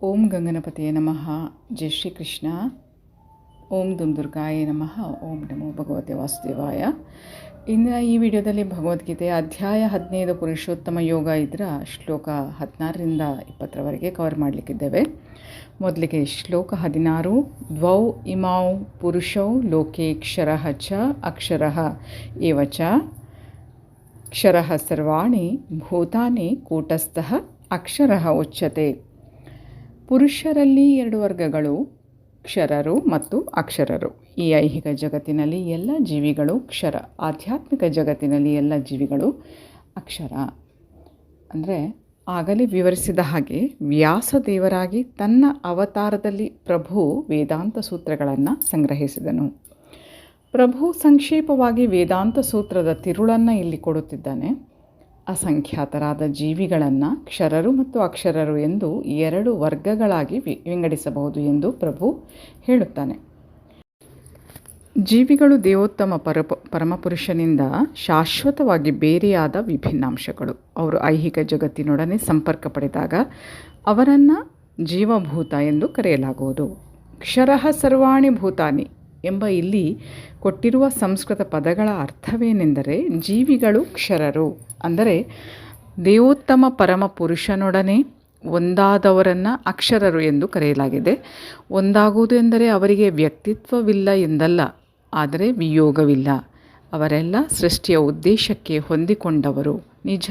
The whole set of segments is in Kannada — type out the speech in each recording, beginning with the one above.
ಓಂ ಗಂಗನಪತಿಯೇ ನಮಃ. ಜೈ ಶ್ರೀ ಕೃಷ್ಣ. ಓಂ ದುರ್ಗಾಯ ನಮಃ. ಓಂ ನಮೋ ಭಗವತೆ ವಾಸುದೇವಾಯ. ಇಂದಿನ ಈ ವಿಡಿಯೋದಲ್ಲಿ ಭಗವದ್ಗೀತೆ ಅಧ್ಯಾಯ 15 ಪುರುಷೋತ್ತಮ ಯೋಗ ಇದರ ಶ್ಲೋಕ 16ರಿಂದ 20ರವರೆಗೆ ಕವರ್ ಮಾಡಲಿಕ್ಕಿದ್ದೇವೆ. ಮೊದಲಿಗೆ ಶ್ಲೋಕ 16. ದ್ವೌ ಇಮೌ ಪುರುಷೌ ಲೋಕೆ ಕ್ಷರಃ ಚ ಅಕ್ಷರಃ ಏವ ಚ ಕ್ಷರಃ ಸರ್ವಾಣಿ ಭೂತಾನಿ ಕೂಟಸ್ಥಃ ಅಕ್ಷರಃ ಉಚ್ಯತೆ. ಪುರುಷರಲ್ಲಿ 2 ವರ್ಗಗಳು, ಕ್ಷರರು ಮತ್ತು ಅಕ್ಷರರು. ಈ ಐಹಿಕ ಜಗತ್ತಿನಲ್ಲಿ ಎಲ್ಲ ಜೀವಿಗಳು ಕ್ಷರ, ಆಧ್ಯಾತ್ಮಿಕ ಜಗತ್ತಿನಲ್ಲಿ ಎಲ್ಲ ಜೀವಿಗಳು ಅಕ್ಷರ. ಅಂದರೆ ಆಗಲೇ ವಿವರಿಸಿದ ಹಾಗೆ ವ್ಯಾಸದೇವರಾಗಿ ತನ್ನ ಅವತಾರದಲ್ಲಿ ಪ್ರಭು ವೇದಾಂತ ಸೂತ್ರಗಳನ್ನು ಸಂಗ್ರಹಿಸಿದನು. ಪ್ರಭು ಸಂಕ್ಷೇಪವಾಗಿ ವೇದಾಂತ ಸೂತ್ರದ ತಿರುಳನ್ನು ಇಲ್ಲಿ ಕೊಡುತ್ತಿದ್ದಾನೆ. ಅಸಂಖ್ಯಾತರಾದ ಜೀವಿಗಳನ್ನು ಕ್ಷರರು ಮತ್ತು ಅಕ್ಷರರು ಎಂದು 2 ವರ್ಗಗಳಾಗಿ ವಿಂಗಡಿಸಬಹುದು ಎಂದು ಪ್ರಭು ಹೇಳುತ್ತಾನೆ. ಜೀವಿಗಳು ದೇವೋತ್ತಮ ಪರಮಪುರುಷನಿಂದ ಶಾಶ್ವತವಾಗಿ ಬೇರೆಯಾದ ವಿಭಿನ್ನಾಂಶಗಳು. ಅವರು ಐಹಿಕ ಜಗತ್ತಿನೊಡನೆ ಸಂಪರ್ಕ ಪಡೆದಾಗ ಅವರನ್ನು ಜೀವಭೂತ ಎಂದು ಕರೆಯಲಾಗುವುದು. ಕ್ಷರಃ ಸರ್ವಾಣಿ ಭೂತಾನಿ ಎಂಬ ಇಲ್ಲಿ ಕೊಟ್ಟಿರುವ ಸಂಸ್ಕೃತ ಪದಗಳ ಅರ್ಥವೇನೆಂದರೆ, ಜೀವಿಗಳು ಕ್ಷರರು ಅಂದರೆ ದೇವೋತ್ತಮ ಪರಮ ಪುರುಷನೊಡನೆ ಒಂದಾದವರನ್ನು ಅಕ್ಷರರು ಎಂದು ಕರೆಯಲಾಗಿದೆ. ಒಂದಾಗುವುದು ಎಂದರೆ ಅವರಿಗೆ ವ್ಯಕ್ತಿತ್ವವಿಲ್ಲ ಎಂದಲ್ಲ, ಆದರೆ ವಿಯೋಗವಿಲ್ಲ. ಅವರೆಲ್ಲ ಸೃಷ್ಟಿಯ ಉದ್ದೇಶಕ್ಕೆ ಹೊಂದಿಕೊಂಡವರು. ನಿಜ,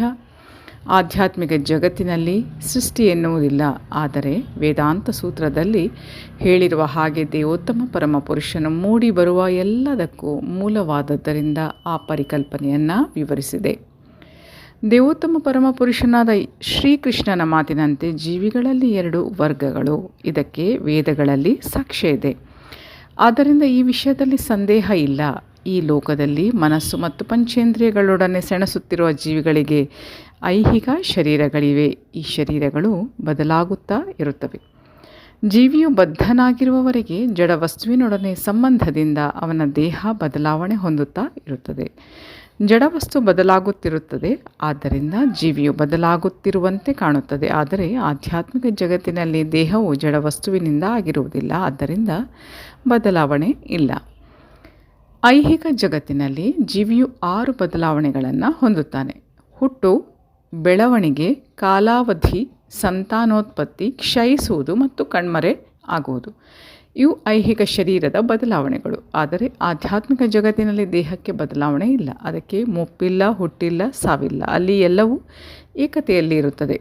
ಆಧ್ಯಾತ್ಮಿಕ ಜಗತ್ತಿನಲ್ಲಿ ಸೃಷ್ಟಿ ಎನ್ನುವುದಿಲ್ಲ. ಆದರೆ ವೇದಾಂತ ಸೂತ್ರದಲ್ಲಿ ಹೇಳಿರುವ ಹಾಗೆ ದೇವೋತ್ತಮ ಪರಮ ಪುರುಷನು ಮೂಡಿ ಬರುವ ಎಲ್ಲದಕ್ಕೂ ಮೂಲವಾದದ್ದರಿಂದ ಆ ಪರಿಕಲ್ಪನೆಯನ್ನು ವಿವರಿಸಿದೆ. ದೇವೋತ್ತಮ ಪರಮ ಪುರುಷನಾದ ಶ್ರೀಕೃಷ್ಣನ ಮಾತಿನಂತೆ ಜೀವಿಗಳಲ್ಲಿ 2 ವರ್ಗಗಳು. ಇದಕ್ಕೆ ವೇದಗಳಲ್ಲಿ ಸಾಕ್ಷ್ಯ ಇದೆ. ಆದ್ದರಿಂದ ಈ ವಿಷಯದಲ್ಲಿ ಸಂದೇಹ ಇಲ್ಲ. ಈ ಲೋಕದಲ್ಲಿ ಮನಸ್ಸು ಮತ್ತು ಪಂಚೇಂದ್ರಿಯಗಳೊಡನೆ ಸೆಣಸುತ್ತಿರುವ ಜೀವಿಗಳಿಗೆ ಐಹಿಕ ಶರೀರಗಳಿವೆ. ಈ ಶರೀರಗಳು ಬದಲಾಗುತ್ತಾ ಇರುತ್ತವೆ. ಜೀವಿಯು ಬದ್ಧನಾಗಿರುವವರೆಗೆ ಜಡ ವಸ್ತುವಿನೊಡನೆ ಸಂಬಂಧದಿಂದ ಅವನ ದೇಹ ಬದಲಾವಣೆ ಹೊಂದುತ್ತಾ ಇರುತ್ತದೆ. ಜಡವಸ್ತು ಬದಲಾಗುತ್ತಿರುತ್ತದೆ, ಆದ್ದರಿಂದ ಜೀವಿಯು ಬದಲಾಗುತ್ತಿರುವಂತೆ ಕಾಣುತ್ತದೆ. ಆದರೆ ಆಧ್ಯಾತ್ಮಿಕ ಜಗತ್ತಿನಲ್ಲಿ ದೇಹವು ಜಡವಸ್ತುವಿನಿಂದ ಆಗಿರುವುದಿಲ್ಲ, ಆದ್ದರಿಂದ ಬದಲಾವಣೆ ಇಲ್ಲ. ಐಹಿಕ ಜಗತ್ತಿನಲ್ಲಿ ಜೀವಿಯು 6 ಬದಲಾವಣೆಗಳನ್ನು ಹೊಂದುತ್ತಾನೆ. ಹುಟ್ಟು, ಬೆಳವಣಿಗೆ, ಕಾಲಾವಧಿ, ಸಂತಾನೋತ್ಪತ್ತಿ, ಕ್ಷಯಿಸುವುದು ಮತ್ತು ಕಣ್ಮರೆ ಆಗುವುದು. ಇವು ಐಹಿಕ ಶರೀರದ ಬದಲಾವಣೆಗಳು. ಆದರೆ ಆಧ್ಯಾತ್ಮಿಕ ಜಗತ್ತಿನಲ್ಲಿ ದೇಹಕ್ಕೆ ಬದಲಾವಣೆ ಇಲ್ಲ. ಅದಕ್ಕೆ ಮುಪ್ಪಿಲ್ಲ, ಹುಟ್ಟಿಲ್ಲ, ಸಾವಿಲ್ಲ. ಅಲ್ಲಿ ಎಲ್ಲವೂ ಏಕತೆಯಲ್ಲಿ ಇರುತ್ತದೆ.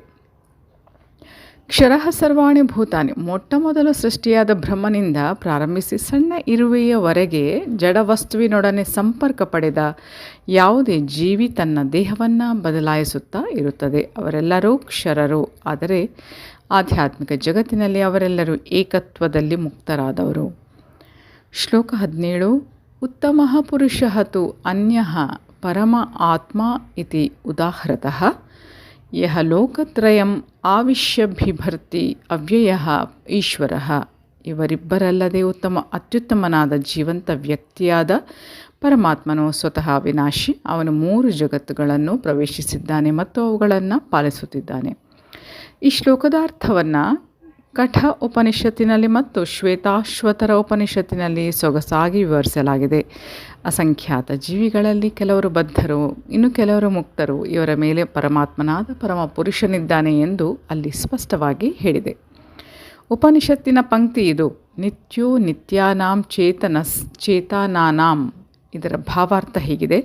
ಕ್ಷರಃ ಸರ್ವಾಣಿ ಭೂತಾನಿ, ಮೊಟ್ಟಮೊದಲು ಸೃಷ್ಟಿಯಾದ ಬ್ರಹ್ಮನಿಂದ ಪ್ರಾರಂಭಿಸಿ ಸಣ್ಣ ಇರುವೆಯವರೆಗೆ ಜಡವಸ್ತುವಿನೊಡನೆ ಸಂಪರ್ಕ ಪಡೆದ ಯಾವುದೇ ಜೀವಿ ತನ್ನ ದೇಹವನ್ನು ಬದಲಾಯಿಸುತ್ತಾ ಇರುತ್ತದೆ. ಅವರೆಲ್ಲರೂ ಕ್ಷರರು. ಆದರೆ ಆಧ್ಯಾತ್ಮಿಕ ಜಗತ್ತಿನಲ್ಲಿ ಅವರೆಲ್ಲರೂ ಏಕತ್ವದಲ್ಲಿ ಮುಕ್ತರಾದವರು. ಶ್ಲೋಕ 17. ಉತ್ತಮಃ ಪುರುಷಃ ತು ಅನ್ಯಃ ಪರಮ ಆತ್ಮ ಇತಿ ಉದಾಹೃತಃ ಯಹ ಲೋಕತ್ರಯಂ ಆವಿಶ್ಯ ಬಿಭರ್ತಿ ಅವ್ಯಯಃ ಈಶ್ವರಃ. ಇವರಿಬ್ಬರಲ್ಲದೆ ಅತ್ಯುತ್ತಮನಾದ ಜೀವಂತ ವ್ಯಕ್ತಿಯಾದ ಪರಮಾತ್ಮನು ಸ್ವತಃ ವಿನಾಶಿ. ಅವನು 3 ಜಗತ್ತುಗಳನ್ನು ಪ್ರವೇಶಿಸಿದ್ದಾನೆ ಮತ್ತು ಅವುಗಳನ್ನು ಪಾಲಿಸುತ್ತಿದ್ದಾನೆ. ಈ ಶ್ಲೋಕದ ಅರ್ಥವನ್ನು ಕಠ ಉಪನಿಷತ್ತಿನಲ್ಲಿ ಮತ್ತು ಶ್ವೇತಾಶ್ವತರ ಉಪನಿಷತ್ತಿನಲ್ಲಿ ಸೊಗಸಾಗಿ ವಿವರಿಸಲಾಗಿದೆ. ಅಸಂಖ್ಯಾತ ಜೀವಿಗಳಲ್ಲಿ ಕೆಲವರು ಬದ್ಧರು, ಇನ್ನು ಕೆಲವರು ಮುಕ್ತರು. ಇವರ ಮೇಲೆ ಪರಮಾತ್ಮನಾದ ಪರಮ ಪುರುಷನಿದ್ದಾನೆ ಎಂದು ಅಲ್ಲಿ ಸ್ಪಷ್ಟವಾಗಿ ಹೇಳಿದೆ. ಉಪನಿಷತ್ತಿನ ಪಂಕ್ತಿ ಇದು. ನಿತ್ಯೋ ನಿತ್ಯಾನಾಂ ಚೇತನಾನಾಂ. ಇದರ ಭಾವಾರ್ಥ ಹೀಗಿದೆ: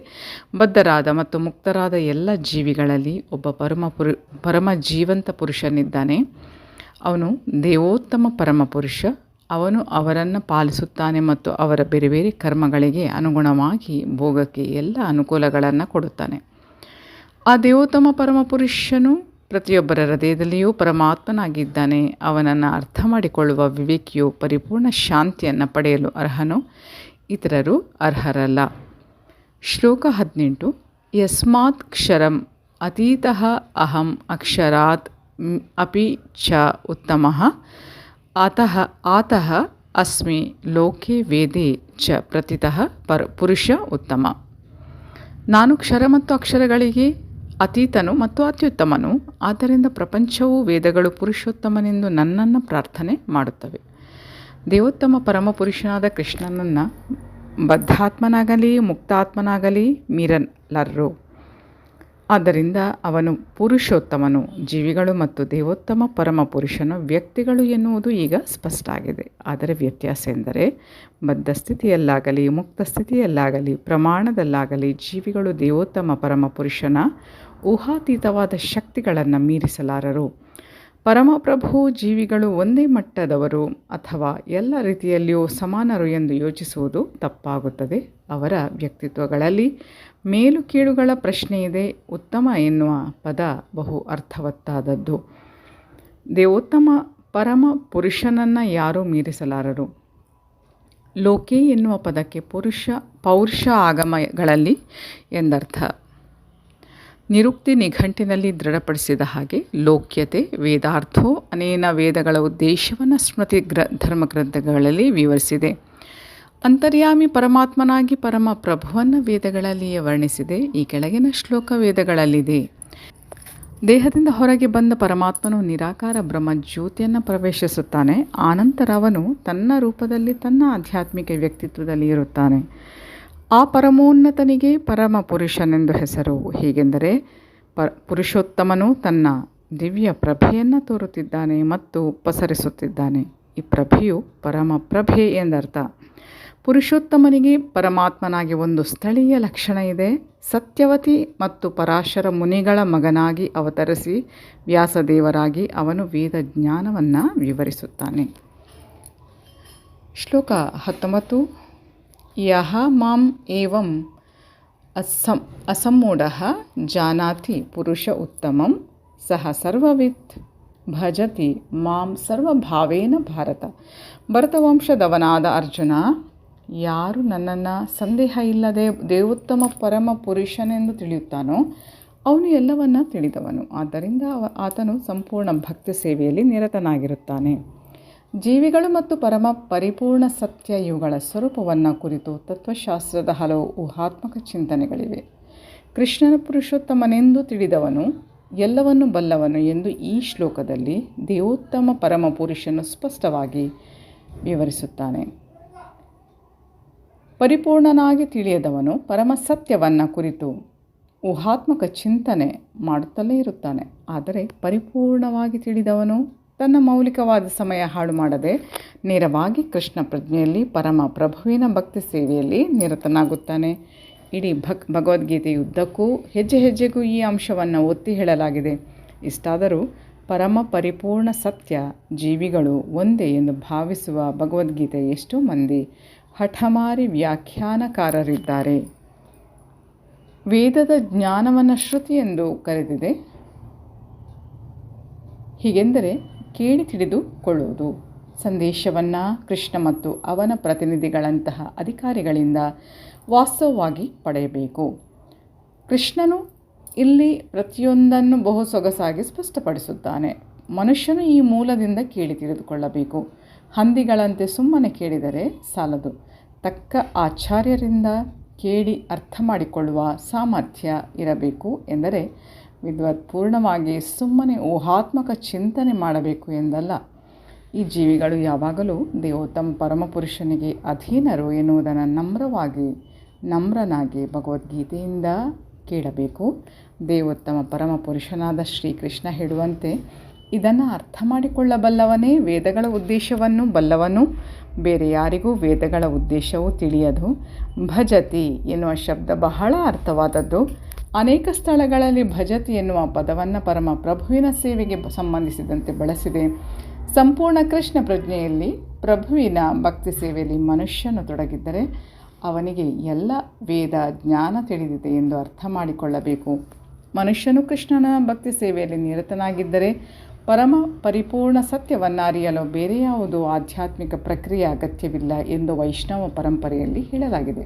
ಬದ್ಧರಾದ ಮತ್ತು ಮುಕ್ತರಾದ ಎಲ್ಲ ಜೀವಿಗಳಲ್ಲಿ ಒಬ್ಬ ಪರಮ ಜೀವಂತ ಪುರುಷನಿದ್ದಾನೆ. ಅವನು ದೇವೋತ್ತಮ ಪರಮಪುರುಷ. ಅವನು ಅವರನ್ನು ಪಾಲಿಸುತ್ತಾನೆ ಮತ್ತು ಅವರ ಬೇರೆ ಬೇರೆ ಕರ್ಮಗಳಿಗೆ ಅನುಗುಣವಾಗಿ ಭೋಗಕ್ಕೆ ಎಲ್ಲ ಅನುಕೂಲಗಳನ್ನು ಕೊಡುತ್ತಾನೆ. ಆ ದೇವೋತ್ತಮ ಪರಮಪುರುಷನು ಪ್ರತಿಯೊಬ್ಬರ ಹೃದಯದಲ್ಲಿಯೂ ಪರಮಾತ್ಮನಾಗಿದ್ದಾನೆ. ಅವನನ್ನು ಅರ್ಥ ಮಾಡಿಕೊಳ್ಳುವ ವಿವೇಕಿಯು ಪರಿಪೂರ್ಣ ಶಾಂತಿಯನ್ನು ಪಡೆಯಲು ಅರ್ಹನು, ಇತರರು ಅರ್ಹರಲ್ಲ. ಶ್ಲೋಕ 18. ಯಸ್ಮಾತ್ ಕ್ಷರಂ ಅತೀತಃ ಅಹಂ ಅಕ್ಷರಾತ್ ಅಪಿ ಚ ಉತ್ತಮಃ ಆತಃ ಅಸ್ಮಿ ಲೋಕೆ ವೇದೆ ಚ ಪ್ರತಿತಃ ಪುರುಷ ಉತ್ತಮ. ನಾನು ಕ್ಷರ ಮತ್ತು ಅಕ್ಷರಗಳಿಗೆ ಅತೀತನು ಮತ್ತು ಅತ್ಯುತ್ತಮನು. ಆದ್ದರಿಂದ ಪ್ರಪಂಚವು ವೇದಗಳು ಪುರುಷೋತ್ತಮನೆಂದು ನನ್ನನ್ನು ಪ್ರಾರ್ಥನೆ ಮಾಡುತ್ತವೆ. ದೇವೋತ್ತಮ ಪರಮಪುರುಷನಾದ ಕೃಷ್ಣನನ್ನು ಬದ್ಧಾತ್ಮನಾಗಲಿ ಮುಕ್ತಾತ್ಮನಾಗಲಿ ಮೀರಲಾರರು. ಆದ್ದರಿಂದ ಅವನು ಪುರುಷೋತ್ತಮನು. ಜೀವಿಗಳು ಮತ್ತು ದೇವೋತ್ತಮ ಪರಮಪುರುಷನು ವ್ಯಕ್ತಿಗಳು ಎನ್ನುವುದು ಈಗ ಸ್ಪಷ್ಟ ಆಗಿದೆ. ಆದರೆ ವ್ಯತ್ಯಾಸ ಎಂದರೆ ಬದ್ಧ ಸ್ಥಿತಿಯಲ್ಲಾಗಲಿ ಮುಕ್ತ ಸ್ಥಿತಿಯಲ್ಲಾಗಲಿ ಪ್ರಮಾಣದಲ್ಲಾಗಲಿ ಜೀವಿಗಳು ದೇವೋತ್ತಮ ಪರಮಪುರುಷನ ಊಹಾತೀತವಾದ ಶಕ್ತಿಗಳನ್ನು ಮೀರಿಸಲಾರರು. ಪರಮಪ್ರಭು ಜೀವಿಗಳು ಒಂದೇ ಮಟ್ಟದವರು ಅಥವಾ ಎಲ್ಲ ರೀತಿಯಲ್ಲಿಯೂ ಸಮಾನರು ಎಂದು ಯೋಚಿಸುವುದು ತಪ್ಪಾಗುತ್ತದೆ. ಅವರ ವ್ಯಕ್ತಿತ್ವಗಳಲ್ಲಿ ಮೇಲು ಕೀಳುಗಳ ಪ್ರಶ್ನೆ ಇದೆ. ಉತ್ತಮ ಎನ್ನುವ ಪದ ಬಹು ಅರ್ಥವತ್ತಾದದ್ದು. ದೇವೋತ್ತಮ ಪರಮ ಪುರುಷನನ್ನು ಯಾರೂ ಮೀರಿಸಲಾರರು. ಲೋಕೆ ಎನ್ನುವ ಪದಕ್ಕೆ ಪೌರುಷ ಆಗಮಗಳಲ್ಲಿ ಎಂದರ್ಥ. ನಿರುಕ್ತಿ ನಿಘಂಟಿನಲ್ಲಿ ದೃಢಪಡಿಸಿದ ಹಾಗೆ ಲೋಕ್ಯತೆ ವೇದಾರ್ಥೋ ಅನೇನ ವೇದಗಳ ಉದ್ದೇಶವನ್ನು ಸ್ಮೃತಿ ಧರ್ಮಗ್ರಂಥಗಳಲ್ಲಿ ವಿವರಿಸಿದೆ. ಅಂತರ್ಯಾಮಿ ಪರಮಾತ್ಮನಾಗಿ ಪರಮ ಪ್ರಭುವನ್ನು ವೇದಗಳಲ್ಲಿಯೇ ವರ್ಣಿಸಿದೆ. ಈ ಕೆಳಗಿನ ಶ್ಲೋಕ ವೇದಗಳಲ್ಲಿದೆ. ದೇಹದಿಂದ ಹೊರಗೆ ಬಂದ ಪರಮಾತ್ಮನು ನಿರಾಕಾರ ಬ್ರಹ್ಮ ಜ್ಯೋತಿಯನ್ನು ಪ್ರವೇಶಿಸುತ್ತಾನೆ. ಆನಂತರ ಅವನು ತನ್ನ ರೂಪದಲ್ಲಿ ತನ್ನ ಆಧ್ಯಾತ್ಮಿಕ ವ್ಯಕ್ತಿತ್ವದಲ್ಲಿ ಇರುತ್ತಾನೆ. ಆ ಪರಮೋನ್ನತನಿಗೆ ಪರಮ ಪುರುಷನೆಂದು ಹೆಸರು. ಹೀಗೆಂದರೆ ಪುರುಷೋತ್ತಮನು ತನ್ನ ದಿವ್ಯ ಪ್ರಭೆಯನ್ನು ತೋರುತ್ತಿದ್ದಾನೆ ಮತ್ತು ಪಸರಿಸುತ್ತಿದ್ದಾನೆ. ಈ ಪ್ರಭೆಯು ಪರಮ ಪ್ರಭೆ ಎಂದರ್ಥ. ಪುರುಷೋತ್ತಮನಿಗೆ ಪರಮಾತ್ಮನಾಗಿ ಒಂದು ಸ್ಥಳೀಯ ಲಕ್ಷಣ ಇದೆ. ಸತ್ಯವತಿ ಮತ್ತು ಪರಾಶರ ಮುನಿಗಳ ಮಗನಾಗಿ ಅವತರಿಸಿ ವ್ಯಾಸದೇವರಾಗಿ ಅವನು ವೇದ ಜ್ಞಾನವನ್ನು ವಿವರಿಸುತ್ತಾನೆ. ಶ್ಲೋಕ 19. ಯಹ ಮಾಂ ಏವಂ ಅಸಮ್ಮೂಢಃ ಜಾನಾತಿ ಪುರುಷ ಉತ್ತಮಂ ಸಹ ಸರ್ವವಿತ್ ಭಜತಿ ಮಾಂ ಸರ್ವಭಾವೇನ ಭಾರತ. ಭರತವಂಶದವನಾದ ಅರ್ಜುನ, ಯಾರು ನನ್ನನ್ನು ಸಂದೇಹ ಇಲ್ಲದೆ ದೇವೋತ್ತಮ ಪರಮ ಪುರುಷನೆಂದು ತಿಳಿಯುತ್ತಾನೋ ಅವನು ಎಲ್ಲವನ್ನ ತಿಳಿದವನು. ಆದ್ದರಿಂದ ಆತನು ಸಂಪೂರ್ಣ ಭಕ್ತಿ ಸೇವೆಯಲ್ಲಿ ನಿರತನಾಗಿರುತ್ತಾನೆ. ಜೀವಿಗಳು ಮತ್ತು ಪರಮ ಪರಿಪೂರ್ಣ ಸತ್ಯ ಇವುಗಳ ಸ್ವರೂಪವನ್ನು ಕುರಿತು ತತ್ವಶಾಸ್ತ್ರದ ಹಲವು ಊಹಾತ್ಮಕ ಚಿಂತನೆಗಳಿವೆ. ಕೃಷ್ಣನ ಪುರುಷೋತ್ತಮನೆಂದು ತಿಳಿದವನು ಎಲ್ಲವನ್ನು ಬಲ್ಲವನು ಎಂದು ಈ ಶ್ಲೋಕದಲ್ಲಿ ದೇವೋತ್ತಮ ಪರಮ ಪುರುಷನು ಸ್ಪಷ್ಟವಾಗಿ ವಿವರಿಸುತ್ತಾನೆ. ಪರಿಪೂರ್ಣನಾಗಿ ತಿಳಿಯದವನು ಪರಮ ಸತ್ಯವನ್ನು ಕುರಿತು ಊಹಾತ್ಮಕ ಚಿಂತನೆ ಮಾಡುತ್ತಲೇ ಇರುತ್ತಾನೆ. ಆದರೆ ಪರಿಪೂರ್ಣವಾಗಿ ತಿಳಿದವನು ತನ್ನ ಮೌಲಿಕವಾದ ಸಮಯ ಹಾಳು ಮಾಡದೆ ನೇರವಾಗಿ ಕೃಷ್ಣ ಪ್ರಜ್ಞೆಯಲ್ಲಿ ಪರಮ ಪ್ರಭುವಿನ ಭಕ್ತಿ ಸೇವೆಯಲ್ಲಿ ನಿರತನಾಗುತ್ತಾನೆ. ಇಡೀ ಭಗವದ್ಗೀತೆಯುದ್ದಕ್ಕೂ ಹೆಜ್ಜೆ ಹೆಜ್ಜೆಗೂ ಈ ಅಂಶವನ್ನು ಒತ್ತಿ ಹೇಳಲಾಗಿದೆ. ಇಷ್ಟಾದರೂ ಪರಮ ಪರಿಪೂರ್ಣ ಸತ್ಯ ಜೀವಿಗಳು ಒಂದೇ ಎಂದು ಭಾವಿಸುವ ಭಗವದ್ಗೀತೆ ಎಷ್ಟೋ ಮಂದಿ ಹಠಮಾರಿ ವ್ಯಾಖ್ಯಾನಕಾರರಿದ್ದಾರೆ. ವೇದದ ಜ್ಞಾನವನ್ನು ಶ್ರುತಿ ಎಂದು ಕರೆದಿದೆ. ಹೀಗೆಂದರೆ ಕೇಳಿ ತಿಳಿದುಕೊಳ್ಳುವುದು. ಸಂದೇಶವನ್ನು ಕೃಷ್ಣ ಮತ್ತು ಅವನ ಪ್ರತಿನಿಧಿಗಳಂತಹ ಅಧಿಕಾರಿಗಳಿಂದ ವಾಸ್ತವವಾಗಿ ಪಡೆಯಬೇಕು. ಕೃಷ್ಣನು ಇಲ್ಲಿ ಪ್ರತಿಯೊಂದನ್ನು ಬಹು ಸೊಗಸಾಗಿ ಸ್ಪಷ್ಟಪಡಿಸುತ್ತಾನೆ. ಮನುಷ್ಯನು ಈ ಮೂಲದಿಂದ ಕೇಳಿ ತಿಳಿದುಕೊಳ್ಳಬೇಕು. ಹಂದಿಗಳಂತೆ ಸುಮ್ಮನೆ ಕೇಳಿದರೆ ಸಾಲದು. ತಕ್ಕ ಆಚಾರ್ಯರಿಂದ ಕೇಳಿ ಅರ್ಥ ಮಾಡಿಕೊಳ್ಳುವ ಸಾಮರ್ಥ್ಯ ಇರಬೇಕು. ಎಂದರೆ ವಿದ್ವತ್ಪೂರ್ಣವಾಗಿ ಸುಮ್ಮನೆ ಊಹಾತ್ಮಕ ಚಿಂತನೆ ಮಾಡಬೇಕು ಎಂದಲ್ಲ. ಈ ಜೀವಿಗಳು ಯಾವಾಗಲೂ ದೇವೋತ್ತಮ ಪರಮಪುರುಷನಿಗೆ ಅಧೀನರು ಎನ್ನುವುದನ್ನು ನಮ್ರನಾಗಿ ಭಗವದ್ಗೀತೆಯಿಂದ ಕೇಳಬೇಕು. ದೇವೋತ್ತಮ ಪರಮಪುರುಷನಾದ ಶ್ರೀಕೃಷ್ಣ ಹೇಳುವಂತೆ ಇದನ್ನು ಅರ್ಥ ಮಾಡಿಕೊಳ್ಳಬಲ್ಲವನೇ ವೇದಗಳ ಉದ್ದೇಶವನ್ನು ಬಲ್ಲವನು. ಬೇರೆ ಯಾರಿಗೂ ವೇದಗಳ ಉದ್ದೇಶವು ತಿಳಿಯದು. ಭಜತಿ ಎನ್ನುವ ಶಬ್ದ ಬಹಳ ಅರ್ಥವಾದದ್ದು. ಅನೇಕ ಸ್ಥಳಗಳಲ್ಲಿ ಭಜತಿ ಎನ್ನುವ ಪದವನ್ನು ಪರಮ ಪ್ರಭುವಿನ ಸೇವೆಗೆ ಸಂಬಂಧಿಸಿದಂತೆ ಬಳಸಿದೆ. ಸಂಪೂರ್ಣ ಕೃಷ್ಣ ಪ್ರಜ್ಞೆಯಲ್ಲಿ ಪ್ರಭುವಿನ ಭಕ್ತಿ ಸೇವೆಯಲ್ಲಿ ಮನುಷ್ಯನು ತೊಡಗಿದ್ದರೆ ಅವನಿಗೆ ಎಲ್ಲ ವೇದ ಜ್ಞಾನ ತಿಳಿದಿದೆ ಎಂದು ಅರ್ಥ ಮಾಡಿಕೊಳ್ಳಬೇಕು. ಮನುಷ್ಯನು ಕೃಷ್ಣನ ಭಕ್ತಿ ಸೇವೆಯಲ್ಲಿ ನಿರತನಾಗಿದ್ದರೆ ಪರಮ ಪರಿಪೂರ್ಣ ಸತ್ಯವನ್ನು ಅರಿಯಲು ಬೇರೆ ಯಾವುದೋ ಆಧ್ಯಾತ್ಮಿಕ ಪ್ರಕ್ರಿಯೆ ಅಗತ್ಯವಿಲ್ಲ ಎಂದು ವೈಷ್ಣವ ಪರಂಪರೆಯಲ್ಲಿ ಹೇಳಲಾಗಿದೆ.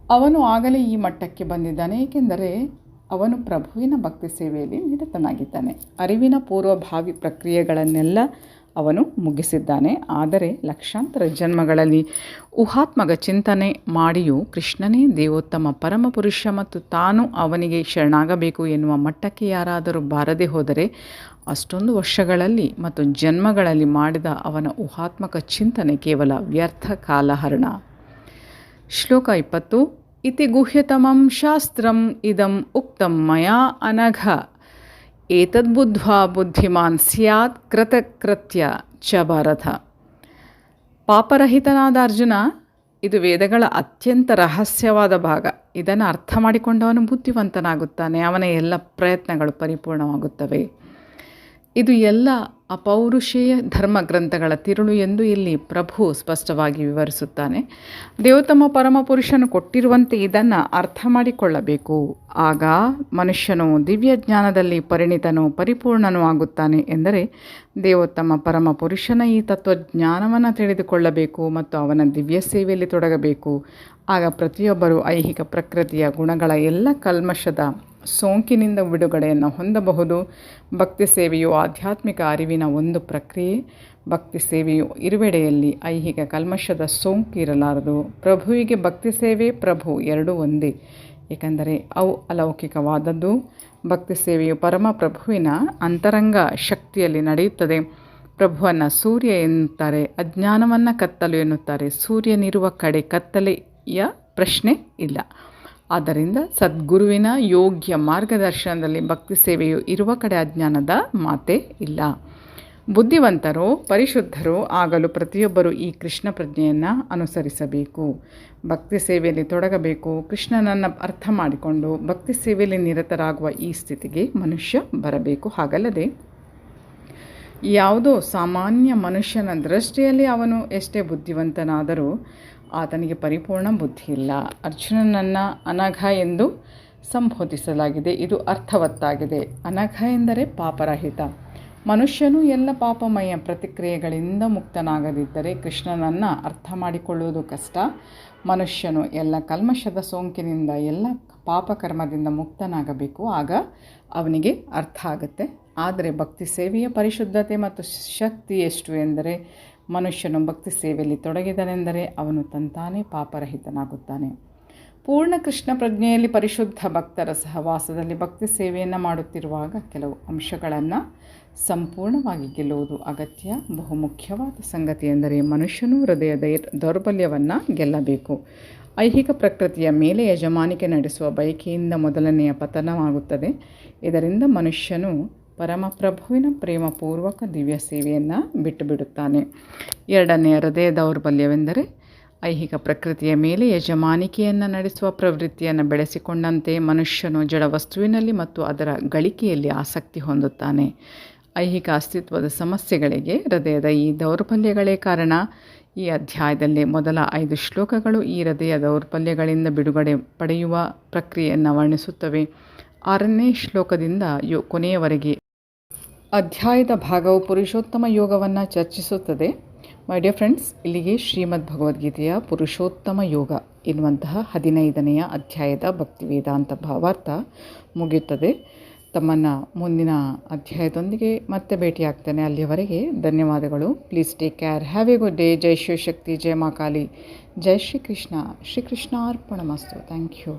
ಅವನು ಆಗಲೇ ಈ ಮಟ್ಟಕ್ಕೆ ಬಂದಿದ್ದಾನೆ, ಏಕೆಂದರೆ ಅವನು ಪ್ರಭುವಿನ ಭಕ್ತಿ ಸೇವೆಯಲ್ಲಿ ನಿರತನಾಗಿದ್ದಾನೆ. ಅರಿವಿನ ಪೂರ್ವಭಾವಿ ಪ್ರಕ್ರಿಯೆಗಳನ್ನೆಲ್ಲ ಅವನು ಮುಗಿಸಿದ್ದಾನೆ. ಆದರೆ ಲಕ್ಷಾಂತರ ಜನ್ಮಗಳಲ್ಲಿ ಊಹಾತ್ಮಕ ಚಿಂತನೆ ಮಾಡಿಯೂ ಕೃಷ್ಣನೇ ದೇವೋತ್ತಮ ಪರಮಪುರುಷ ಮತ್ತು ತಾನು ಅವನಿಗೆ ಶರಣಾಗಬೇಕು ಎನ್ನುವ ಮಟ್ಟಕ್ಕೆ ಯಾರಾದರೂ ಬಾರದೆ ಹೋದರೆ ಅಷ್ಟೊಂದು ವರ್ಷಗಳಲ್ಲಿ ಮತ್ತು ಜನ್ಮಗಳಲ್ಲಿ ಮಾಡಿದ ಅವನ ಊಹಾತ್ಮಕ ಚಿಂತನೆ ಕೇವಲ ವ್ಯರ್ಥ ಕಾಲಹರಣ. ಶ್ಲೋಕ 20. ಇತಿ ಗುಹ್ಯತಮಂ ಶಾಸ್ತ್ರಂ ಇದಂ ಉಕ್ತಂ ಮಯಾ ಅನಘ ಏತದ್ಬುದ್ಧ್ವಾ ಬುದ್ಧಿಮಾನ್ ಸ್ಯಾತ್ ಕೃತಕೃತ್ಯ ಚ ಭಾರತ. ಪಾಪರಹಿತನಾದ ಅರ್ಜುನ, ಇದು ವೇದಗಳ ಅತ್ಯಂತ ರಹಸ್ಯವಾದ ಭಾಗ. ಇದನ್ನು ಅರ್ಥ ಮಾಡಿಕೊಂಡವನು ಬುದ್ಧಿವಂತನಾಗುತ್ತಾನೆ, ಅವನ ಎಲ್ಲ ಪ್ರಯತ್ನಗಳು ಪರಿಪೂರ್ಣವಾಗುತ್ತವೆ. ಇದು ಎಲ್ಲ ಅಪೌರುಷೇಯ ಧರ್ಮ ಗ್ರಂಥಗಳ ತಿರುಳು ಎಂದು ಇಲ್ಲಿ ಪ್ರಭು ಸ್ಪಷ್ಟವಾಗಿ ವಿವರಿಸುತ್ತಾನೆ. ದೇವೋತ್ತಮ ಪರಮಪುರುಷನು ಕೊಟ್ಟಿರುವಂತೆ ಇದನ್ನು ಅರ್ಥ ಮಾಡಿಕೊಳ್ಳಬೇಕು. ಆಗ ಮನುಷ್ಯನು ದಿವ್ಯ ಜ್ಞಾನದಲ್ಲಿ ಪರಿಣಿತನೂ ಪರಿಪೂರ್ಣನೂ ಆಗುತ್ತಾನೆ. ಎಂದರೆ ದೇವೋತ್ತಮ ಪರಮಪುರುಷನ ಈ ತತ್ವಜ್ಞಾನವನ್ನು ತಿಳಿದುಕೊಳ್ಳಬೇಕು ಮತ್ತು ಅವನ ದಿವ್ಯ ಸೇವೆಯಲ್ಲಿ ತೊಡಗಬೇಕು. ಆಗ ಪ್ರತಿಯೊಬ್ಬರೂ ಐಹಿಕ ಪ್ರಕೃತಿಯ ಗುಣಗಳ ಎಲ್ಲ ಕಲ್ಮಶದ ಸೋಂಕಿನಿಂದ ಬಿಡುಗಡೆಯನ್ನು ಹೊಂದಬಹುದು. ಭಕ್ತಿ ಸೇವೆಯು ಆಧ್ಯಾತ್ಮಿಕ ಅರಿವಿನ ಒಂದು ಪ್ರಕ್ರಿಯೆ. ಭಕ್ತಿ ಸೇವೆಯು ಇರುವೆಡೆಯಲ್ಲಿ ಐಹಿಕ ಕಲ್ಮಶದ ಸೋಂಕು ಇರಲಾರದು. ಪ್ರಭುವಿಗೆ ಭಕ್ತಿ ಸೇವೆ, ಪ್ರಭು ಎರಡೂ ಒಂದೇ, ಏಕೆಂದರೆ ಅವು ಅಲೌಕಿಕವಾದದ್ದು. ಭಕ್ತಿ ಸೇವೆಯು ಪರಮ ಪ್ರಭುವಿನ ಅಂತರಂಗ ಶಕ್ತಿಯಲ್ಲಿ ನಡೆಯುತ್ತದೆ. ಪ್ರಭುವನ್ನು ಸೂರ್ಯ ಎನ್ನುತ್ತಾರೆ, ಅಜ್ಞಾನವನ್ನು ಕತ್ತಲು ಎನ್ನುತ್ತಾರೆ. ಸೂರ್ಯನಿರುವ ಕಡೆ ಕತ್ತಲೆಯ ಪ್ರಶ್ನೆ ಇಲ್ಲ. ಆದ್ದರಿಂದ ಸದ್ಗುರುವಿನ ಯೋಗ್ಯ ಮಾರ್ಗದರ್ಶನದಲ್ಲಿ ಭಕ್ತಿ ಸೇವೆಯು ಇರುವ ಕಡೆ ಅಜ್ಞಾನದ ಮಾತೇ ಇಲ್ಲ. ಬುದ್ಧಿವಂತರು ಪರಿಶುದ್ಧರು ಆಗಲು ಪ್ರತಿಯೊಬ್ಬರೂ ಈ ಕೃಷ್ಣ ಪ್ರಜ್ಞೆಯನ್ನು ಅನುಸರಿಸಬೇಕು. ಭಕ್ತಿ ಸೇವೆಯಲ್ಲಿ ತೊಡಗಬೇಕು. ಕೃಷ್ಣನನ್ನು ಅರ್ಥ ಮಾಡಿಕೊಂಡು ಭಕ್ತಿ ಸೇವೆಯಲ್ಲಿ ನಿರತರಾಗುವ ಈ ಸ್ಥಿತಿಗೆ ಮನುಷ್ಯ ಬರಬೇಕು. ಹಾಗಲ್ಲದೆ ಯಾವುದೋ ಸಾಮಾನ್ಯ ಮನುಷ್ಯನ ದೃಷ್ಟಿಯಲ್ಲಿ ಅವನು ಎಷ್ಟೇ ಬುದ್ಧಿವಂತನಾದರೂ ಆತನಿಗೆ ಪರಿಪೂರ್ಣ ಬುದ್ಧಿ ಇಲ್ಲ. ಅರ್ಜುನನನ್ನು ಅನಘ ಎಂದು ಸಂಬೋಧಿಸಲಾಗಿದೆ. ಇದು ಅರ್ಥವತ್ತಾಗಿದೆ. ಅನಘ ಎಂದರೆ ಪಾಪರಹಿತ. ಮನುಷ್ಯನು ಎಲ್ಲ ಪಾಪಮಯ ಪ್ರತಿಕ್ರಿಯೆಗಳಿಂದ ಮುಕ್ತನಾಗದಿದ್ದರೆ ಕೃಷ್ಣನನ್ನು ಅರ್ಥ ಮಾಡಿಕೊಳ್ಳುವುದು ಕಷ್ಟ. ಮನುಷ್ಯನು ಎಲ್ಲ ಕಲ್ಮಶದ ಸೋಂಕಿನಿಂದ ಎಲ್ಲ ಪಾಪಕರ್ಮದಿಂದ ಮುಕ್ತನಾಗಬೇಕು. ಆಗ ಅವನಿಗೆ ಅರ್ಥ ಆಗುತ್ತೆ. ಆದರೆ ಭಕ್ತಿ ಸೇವೆಯ ಪರಿಶುದ್ಧತೆ ಮತ್ತು ಶಕ್ತಿ ಎಷ್ಟು ಎಂದರೆ ಮನುಷ್ಯನು ಭಕ್ತಿ ಸೇವೆಯಲ್ಲಿ ತೊಡಗಿದನೆಂದರೆ ಅವನು ತಂತಾನೇ ಪಾಪರಹಿತನಾಗುತ್ತಾನೆ. ಪೂರ್ಣ ಕೃಷ್ಣ ಪ್ರಜ್ಞೆಯಲ್ಲಿ ಪರಿಶುದ್ಧ ಭಕ್ತರ ಸಹವಾಸದಲ್ಲಿ ಭಕ್ತಿ ಸೇವೆಯನ್ನು ಮಾಡುತ್ತಿರುವಾಗ ಕೆಲವು ಅಂಶಗಳನ್ನು ಸಂಪೂರ್ಣವಾಗಿ ಗೆಲ್ಲುವುದು ಅಗತ್ಯ. ಬಹುಮುಖ್ಯವಾದ ಸಂಗತಿ ಎಂದರೆ ಮನುಷ್ಯನು ಹೃದಯದ ದೌರ್ಬಲ್ಯವನ್ನು ಗೆಲ್ಲಬೇಕು. ಐಹಿಕ ಪ್ರಕೃತಿಯ ಮೇಲೆ ಯಜಮಾನಿಕೆ ನಡೆಸುವ ಬಯಕೆಯಿಂದ ಮೊದಲನೆಯ ಪತನವಾಗುತ್ತದೆ. ಇದರಿಂದ ಮನುಷ್ಯನು ಪರಮಪ್ರಭುವಿನ ಪ್ರೇಮಪೂರ್ವಕ ದಿವ್ಯ ಸೇವೆಯನ್ನು ಬಿಟ್ಟುಬಿಡುತ್ತಾನೆ. ಎರಡನೆಯ ಹೃದಯ ದೌರ್ಬಲ್ಯವೆಂದರೆ ಐಹಿಕ ಪ್ರಕೃತಿಯ ಮೇಲೆ ಯಜಮಾನಿಕೆಯನ್ನು ನಡೆಸುವ ಪ್ರವೃತ್ತಿಯನ್ನು ಬೆಳೆಸಿಕೊಂಡಂತೆ ಮನುಷ್ಯನು ಜಡವಸ್ತುವಿನಲ್ಲಿ ಮತ್ತು ಅದರ ಗಳಿಕೆಯಲ್ಲಿ ಆಸಕ್ತಿ ಹೊಂದುತ್ತಾನೆ. ಐಹಿಕ ಅಸ್ತಿತ್ವದ ಸಮಸ್ಯೆಗಳಿಗೆ ಹೃದಯದ ಈ ದೌರ್ಬಲ್ಯಗಳೇ ಕಾರಣ. ಈ ಅಧ್ಯಾಯದಲ್ಲಿ ಮೊದಲ 5 ಶ್ಲೋಕಗಳು ಈ ಹೃದಯ ದೌರ್ಬಲ್ಯಗಳಿಂದ ಬಿಡುಗಡೆ ಪಡೆಯುವ ಪ್ರಕ್ರಿಯೆಯನ್ನು ವರ್ಣಿಸುತ್ತವೆ. 6ನೇ ಶ್ಲೋಕದಿಂದ ಕೊನೆಯವರೆಗೆ ಅಧ್ಯಾಯದ ಭಾಗವು ಪುರುಷೋತ್ತಮ ಯೋಗವನ್ನು ಚರ್ಚಿಸುತ್ತದೆ. ಮೈ ಡಿಯರ್ ಫ್ರೆಂಡ್ಸ್, ಇಲ್ಲಿಗೆ ಶ್ರೀಮದ್ ಭಗವದ್ಗೀತೆಯ ಪುರುಷೋತ್ತಮ ಯೋಗ ಎನ್ನುವಂತಹ 15ನೆಯ ಅಧ್ಯಾಯದ ಭಕ್ತಿ ವೇದಾಂತ ಭಾವಾರ್ಥ ಮುಗಿಯುತ್ತದೆ. ತಮ್ಮನ್ನು ಮುಂದಿನ ಅಧ್ಯಾಯದೊಂದಿಗೆ ಮತ್ತೆ ಭೇಟಿಯಾಗ್ತೇನೆ. ಅಲ್ಲಿಯವರೆಗೆ ಧನ್ಯವಾದಗಳು. Please take care. Have a good day. ಜೈ ಶಿವಶಕ್ತಿ, ಜೈ ಮಾ ಕಾಳಿ, ಜೈ ಶ್ರೀಕೃಷ್ಣ. ಶ್ರೀಕೃಷ್ಣ ಅರ್ಪಣಮಸ್ತು. Thank you.